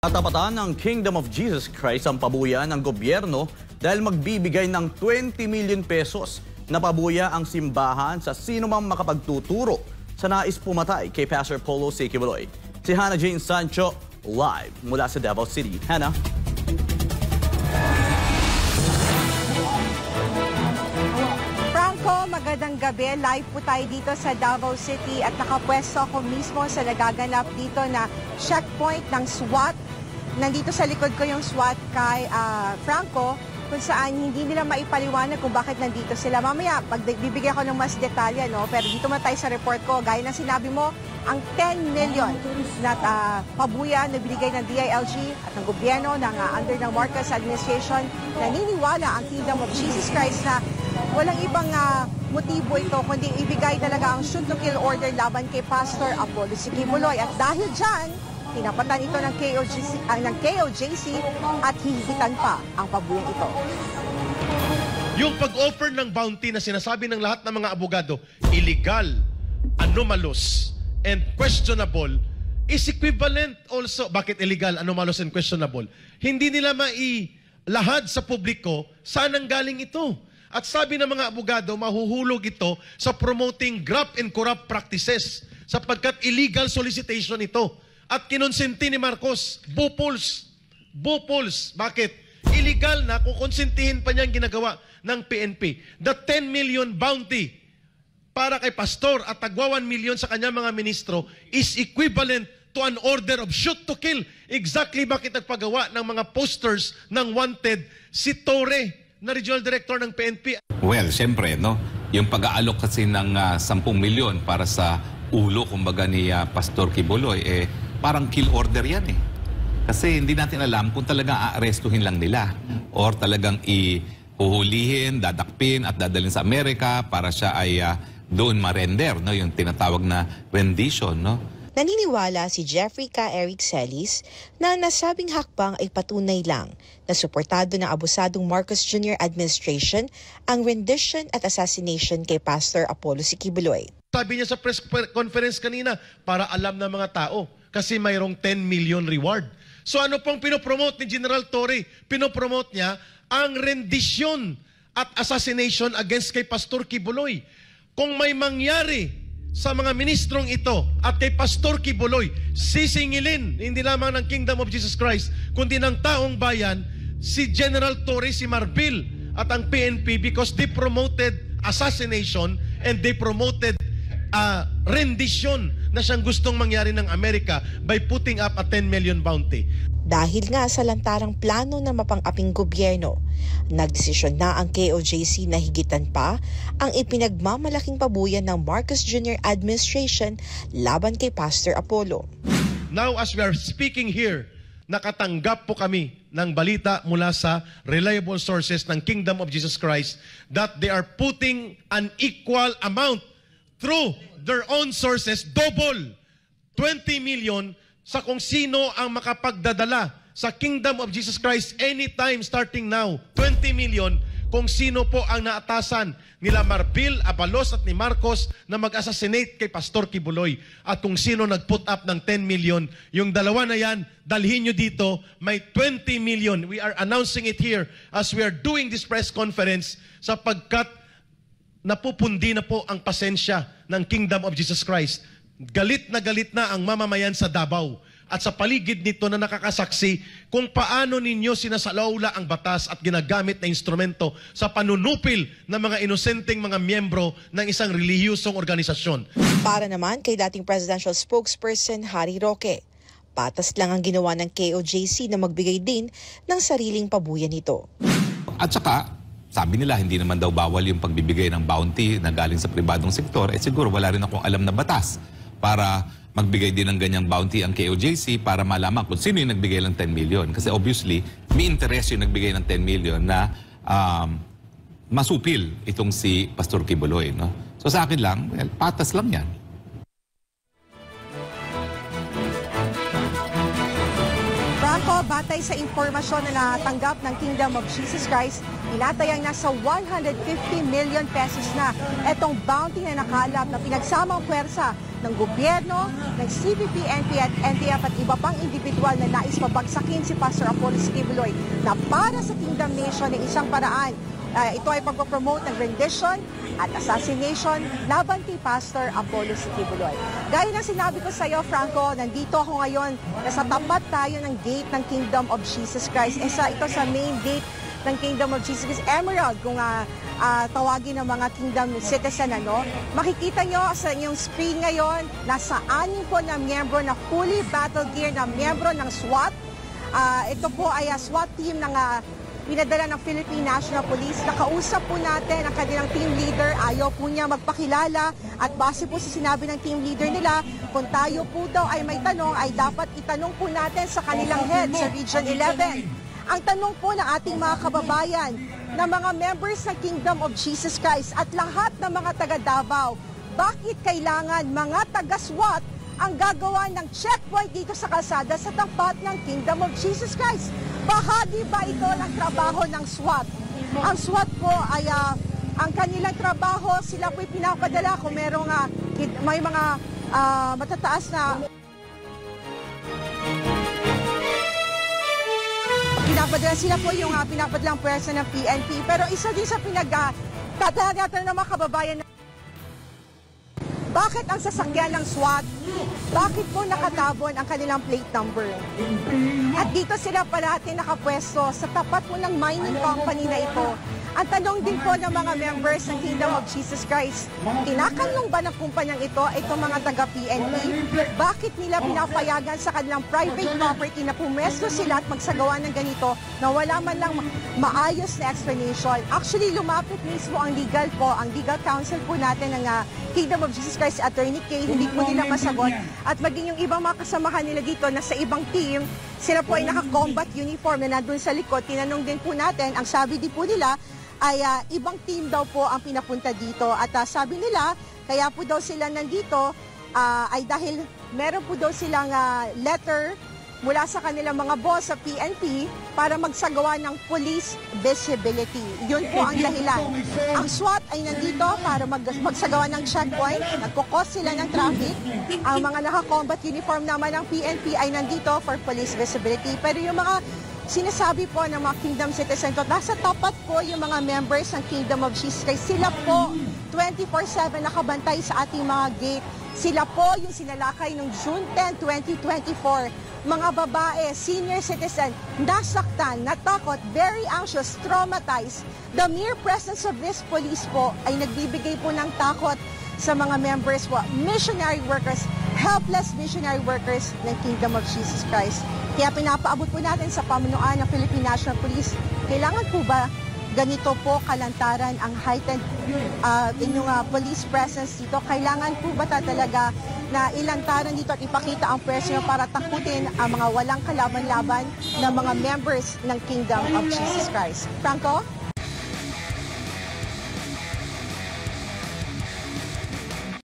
Tatapatan ng Kingdom of Jesus Christ ang pabuya ng gobyerno dahil magbibigay ng 20 million pesos na pabuya ang simbahan sa sino mang makapagtuturo sa nais pumatay kay Pastor Polo C. Quiboloy. Si Hannah Jane Sancho live mula sa Davao City. Hannah? Magandang gabi. Live po tayo dito sa Davao City at nakapwesto ako mismo sa nagaganap dito na checkpoint ng SWAT. Nandito sa likod ko yung SWAT kay Franco kung saan hindi nila maipaliwanag kung bakit nandito sila. Mamaya, bibigyan ko ng mas detalye, no? Pero dito man tayo sa report ko, gaya ng sinabi mo, ang 10 million na pabuya na binigay ng DILG at ng gobyerno ng under ng Marcos administration, naniniwala ang Kingdom of Jesus Christ na walang ibang motibo ito, kundi ibigay talaga ang shoot to kill order laban kay Pastor Apollo C. Quiboloy. At dahil dyan, tinapatan ito ng KOJC at hihigitan pa ang pabuyang ito. Yung pag-offer ng bounty na sinasabi ng lahat ng mga abogado, illegal, anomalous, and questionable, is equivalent also. Bakit illegal, anomalous, and questionable? Hindi nila mailahad sa publiko saan ang galing ito. At sabi ng mga abogado, mahuhulog ito sa promoting graft and corrupt practices sapagkat illegal solicitation ito. At kinonsenti ni Marcos, bupuls. Bakit? Illegal na kung konsentihin pa niya ang ginagawa ng PNP. The 10 million bounty para kay pastor at tagwa 1 million sa kanya mga ministro is equivalent to an order of shoot to kill. Exactly bakit nagpagawa ng mga posters ng wanted si Torre na regional director ng PNP. Well, siyempre, no? Yung pag-aalok kasi ng 10 milyon para sa ulo, kumbaga ni Pastor Quiboloy, parang kill order yan eh. Kasi hindi natin alam kung talagang aarestuhin lang nila or talagang ihuhulihin, dadakpin at dadalhin sa Amerika para siya ay doon ma-render, no? Yung tinatawag na rendition, no? Naniniwala si Jeffrey K. Eric Celis na nasabing hakbang ay patunay lang na suportado ng abusadong Marcos Jr. administration ang rendition at assassination kay Pastor Apollo C. Quiboloy. Sabi niya sa press conference kanina, para alam ng mga tao kasi mayroong 10 million reward. So ano pong pinopromote ni General Torre? Pinopromote niya ang rendition at assassination against kay Pastor Quiboloy. Kung may mangyari sa mga ministrong ito at kay Pastor Quiboloy, sisingilin hindi lamang ng Kingdom of Jesus Christ, kundi ng taong bayan, si General Torre, si Marbil at ang PNP because they promoted assassination and they promoted rendition na siyang gustong mangyari ng Amerika by putting up a 10 million bounty. Dahil nga sa lantarang plano ng mapang-aping gobyerno, nagdesisyon na ang KOJC na higitan pa ang ipinagmamalaking pabuyan ng Marcos Jr. administration laban kay Pastor Apollo. Now as we are speaking here, nakatanggap po kami ng balita mula sa reliable sources ng Kingdom of Jesus Christ that they are putting an equal amount through their own sources, double 20 million sa kung sino ang makapagdadala sa Kingdom of Jesus Christ anytime starting now. 20 million kung sino po ang naatasan nila Marbil, Abalos at ni Marcos na mag-assassinate kay Pastor Quiboloy. At kung sino nag-put up ng 10 million, yung dalawa na yan, dalhin nyo dito, may 20 million. We are announcing it here as we are doing this press conference sapagkat napupundi na po ang pasensya ng Kingdom of Jesus Christ. Galit na ang mamamayan sa Davao at sa paligid nito na nakakasaksi kung paano ninyo sinasalaula ang batas at ginagamit na instrumento sa panunupil ng mga inosenteng mga miyembro ng isang relihiyosong organisasyon. Para naman kay dating presidential spokesperson Harry Roque, patas lang ang ginawa ng KOJC na magbigay din ng sariling pabuya nito. At saka, sabi nila hindi naman daw bawal yung pagbibigay ng bounty na galing sa pribadong sektor. Siguro wala rin akong alam na batas para magbigay din ng ganyang bounty ang KOJC para malaman kung sino yung nagbigay ng 10 million. Kasi obviously, may interest yung nagbigay ng 10 million na masupil itong si Pastor Quiboloy. No? So sa akin lang, well, patas lang yan. Franco, batay sa impormasyon na natanggap ng Kingdom of Jesus Christ, tinatayang nasa 150 million pesos na itong bounty na nakalap na pinagsamang pwersa ng gobyerno, ng CPP, NP at NTF at iba pang individual na nais mabagsakin si Pastor Apollos Quiboloy na para sa Kingdom Nation ng isang paraan. Ito ay pagpapromote ng rendition at assassination laban kay Pastor Apollos Quiboloy. Gaya ng sinabi ko sa iyo, Franco, nandito ako ngayon, nasa tapat tayo ng gate ng Kingdom of Jesus Christ. Ito sa main gate ng Kingdom of Jesus Christ, Emerald, kung tawagin ng mga Kingdom citizen. Makikita nyo sa inyong screen ngayon, nasa 6 po na miyembro na fully battle gear na miyembro ng SWAT. Ito po ay SWAT team ng pinadala ng Philippine National Police. Nakausap po natin ang kanilang team leader. Ayaw po niya magpakilala at base po sa sinabi ng team leader nila, kung tayo po daw ay may tanong, ay dapat itanong po natin sa kanilang head sa Region 11. Ang tanong po ng ating mga kababayan na mga members ng Kingdom of Jesus Christ at lahat ng mga taga Davao, bakit kailangan mga taga-SWAT ang gagawa ng checkpoint dito sa kalsada sa tapat ng Kingdom of Jesus Christ? Bahagi ba ito ng trabaho ng SWAT? Ang SWAT po ay ang kanilang trabaho, sila po'y pinapadala kung may mga matataas na pinapadala, sila po yung pinapadalang pwersa ng PNP. Pero isa din sa pinagtatanagan ng mga kababayan na bakit ang sasakyan ng SWAT, bakit po nakatabon ang kanilang plate number? At dito sila parati nakapwesto sa tapat po ng mining company na ito. Ang tanong din po ng mga members ng Kingdom of Jesus Christ, kinakanlong ba ng kumpanyang ito, itong mga taga-PNP? Bakit nila pinapayagan sa kanilang private property na pumwesto sila at magsagawa ng ganito na wala man lang maayos na explanation? Actually, lumapit mismo ang legal counsel po natin ng Kingdom of Jesus Christ, Attorney Kay, hindi po nila masagot. At maging yung ibang mga kasamahan nila dito na sa ibang team, sila po ay naka-combat uniform na nandun sa likod. Tinanong din po natin, ang sabi din po nila, ay ibang team daw po ang pinapunta dito. At sabi nila, kaya po daw sila nandito ay dahil meron po daw silang letter mula sa kanilang mga boss sa PNP para magsagawa ng police visibility. Yun po ang dahilan. Ang SWAT ay nandito para magsagawa ng checkpoint, nagkukos sila ng traffic. Ang mga naka-combat uniform naman ng PNP ay nandito for police visibility. Pero yung mga sinasabi po ng mga Kingdom citizen ko, nasa tapat po yung mga members ng Kingdom of Jesus Christ. Sila po 24/7 nakabantay sa ating mga gate. Sila po yung sinalakay noong June 10, 2024. Mga babae, senior citizen, nasaktan, natakot, very anxious, traumatized. The mere presence of this police po ay nagbibigay po ng takot sa mga members po, missionary workers, helpless missionary workers ng Kingdom of Jesus Christ. Kaya pinapaabot po natin sa pamunuan ng Philippine National Police, kailangan po ba ganito po kalantaran ang heightened inyong police presence dito? Kailangan po ba talaga na ilantaran dito at ipakita ang presyo para takutin ang mga walang kalaban-laban na mga members ng Kingdom of Jesus Christ? Franco?